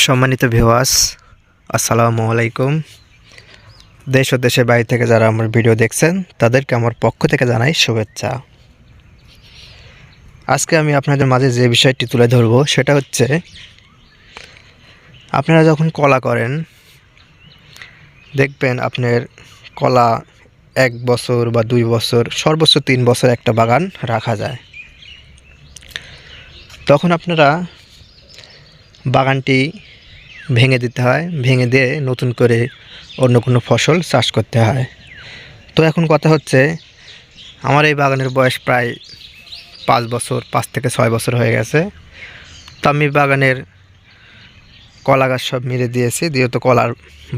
সম্মানিত ভিউয়ার্স, আসসালামু আলাইকুম। দেশ ও দেশের বাইরে থেকে যারা আমার ভিডিও দেখছেন তাদেরকে আমার পক্ষ থেকে জানাই শুভেচ্ছা। আজকে আমি আপনাদের মাঝে যে বিষয়টি তুলে ধরব সেটা হচ্ছে, আপনারা যখন কলা করেন দেখবেন আপনার কলা 1 বছর বা 2 বছর, সর্বোচ্চ 3 বছর একটা বাগান রাখা যায়। তখন আপনারা বাগানটি ভেঙে দিতে হয়, ভেঙে দিয়ে নতুন করে অন্য কোনো ফসল চাষ করতে হয়। তো এখন কথা হচ্ছে, আমার এই বাগানের বয়স প্রায় 5 বছর, 5 থেকে 6 বছর হয়ে গেছে। তো আমি বাগানের কলা গাছ সব মেরে দিয়েছি, যেহেতু কলার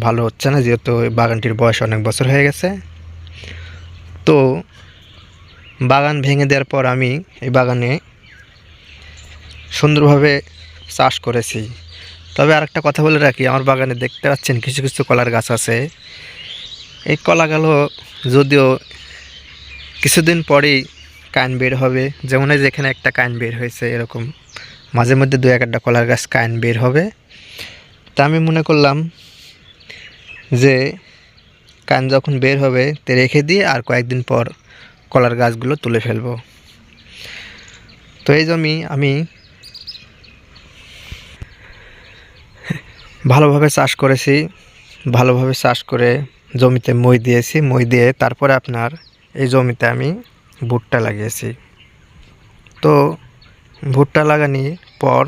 ভালো হচ্ছে না, যেহেতু বাগানটির বয়স অনেক বছর হয়ে গেছে। তো বাগান ভেঙে দেওয়ার পর আমি এই বাগানে সুন্দরভাবে চাষ করেছি। তবে আরেকটা কথা বলে রাখি, আমার বাগানে দেখতে পাচ্ছেন কিছু কিছু কলার গাছ আছে। এই কলাগুলো যদিও কিছুদিন পরেই কাইন বের হবে, যেমন এই যেখানে একটা কাইন বের হয়েছে, এরকম মাঝে মধ্যে 2-1টা কলার গাছ কাইন বের হবে। তা আমি মনে করলাম যে কাইন যখন বের হবে তে রেখে দিয়ে আর কয়েকদিন পর কলার গাছগুলো তুলে ফেলবো। তো এই জমি আমি ভালোভাবে চাষ করেছি, ভালোভাবে চাষ করে জমিতে মই দিয়েছি, মই দিয়ে তারপরে আপনার এই জমিতে আমি ভুট্টা লাগিয়েছি। তো ভুট্টা লাগানোর পর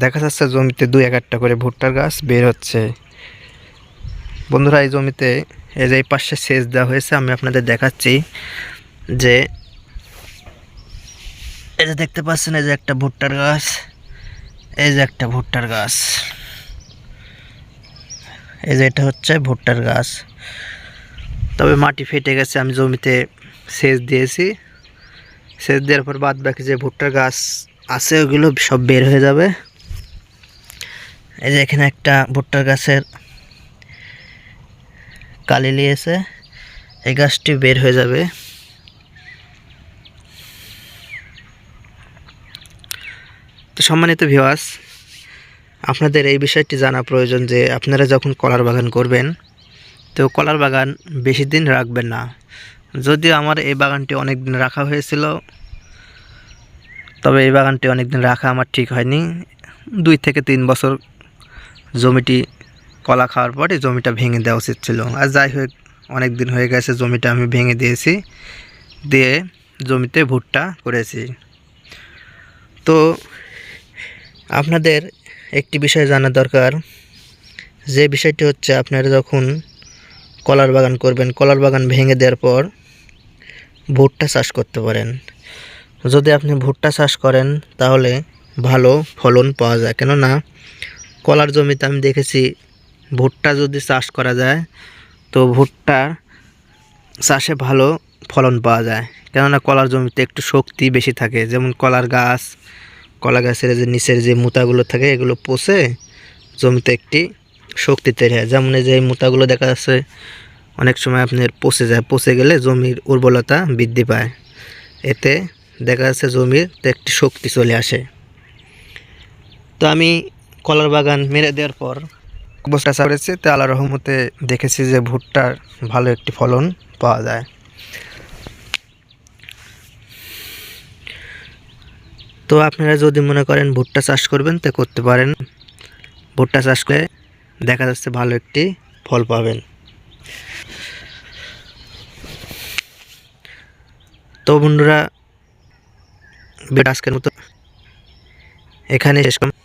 দেখা যাচ্ছে জমিতে 2-1টা করে ভুট্টার গাছ বের হচ্ছে। বন্ধুরা, এই জমিতে এই যে এই পাশে সেচ দেওয়া হয়েছে, আমি আপনাদের দেখাচ্ছি যে এই যে দেখতে পাচ্ছেন, এই যে একটা ভুট্টার গাছ, এই যে একটা ভুট্টার গাছ, এই যে এটা হচ্ছে ভুট্টার গাছ। তবে মাটি ফেটে গেছে, আমি জমিতে সেচ দিয়েছি। সেচ দেওয়ার পর বাদ বাকি যে ভুট্টার গাছ আছে ওগুলো সব বের হয়ে যাবে। এই যে এখানে একটা ভুট্টার গাছের কালি লিয়েছে, এই গাছটি বের হয়ে যাবে। তো সম্মানিত ভিউয়ার্স, আপনাদের এই বিষয়টি জানা প্রয়োজন যে আপনারা যখন কলার বাগান করবেন তো কলার বাগান বেশি দিন রাখবেন না। যদিও আমার এই বাগানটি অনেক দিন রাখা হয়েছিল, তবে এই বাগানটি অনেক দিন রাখা আমার ঠিক হয়নি। 2 থেকে 3 বছর জমিটি কলা খাওয়ার পরে জমিটা ভেঙে দেওয়া উচিত ছিল। আর যাই হোক, অনেক দিন হয়ে গেছে, জমিটা আমি ভেঙে দিয়েছি, দিয়ে জমিতে ভুট্টা করেছি। তো আপনাদের একটি বিষয় জানা দরকার, যে বিষয়টি হচ্ছে, আপনারা যখন কলার বাগান করবেন, কলার বাগান ভেঙে দেওয়ার পর ভুট্টা চাষ করতে পারেন। যদি আপনি ভুট্টা চাষ করেন তাহলে ভালো ফলন পাওয়া যায়। কেননা কলার জমিতে আমি দেখেছি ভুট্টা যদি চাষ করা যায় তো ভুট্টা চাষে ভালো ফলন পাওয়া যায়। কেননা কলার জমিতে একটু শক্তি বেশি থাকে, যেমন কলা গাছের যে নিচের যে মুতাগুলো থাকে এগুলো পচে জমিতে একটি শক্তি তৈরি হয়। যেমন এই যে এই মুতাগুলো দেখা যাচ্ছে অনেক সময় আপনার পচে যায়, পচে গেলে জমির উর্বরতা বৃদ্ধি পায়, এতে দেখা যাচ্ছে জমির একটি শক্তি চলে আসে। তো আমি কলার বাগান মেরে দেওয়ার পর অবস্থা করেছি, তো আল্লাহর রহমতে দেখেছি যে ভুট্টার ভালো একটি ফলন পাওয়া যায়। তো আপনারা যদি মনে করেন ভুট্টা চাষ করবেন তো করতে পারেন। ভুট্টা চাষ করে দেখা যাচ্ছে ভালো একটি ফল পাবেন। তো বন্ধুরা, আজকের মতো এখানে শেষ করলাম।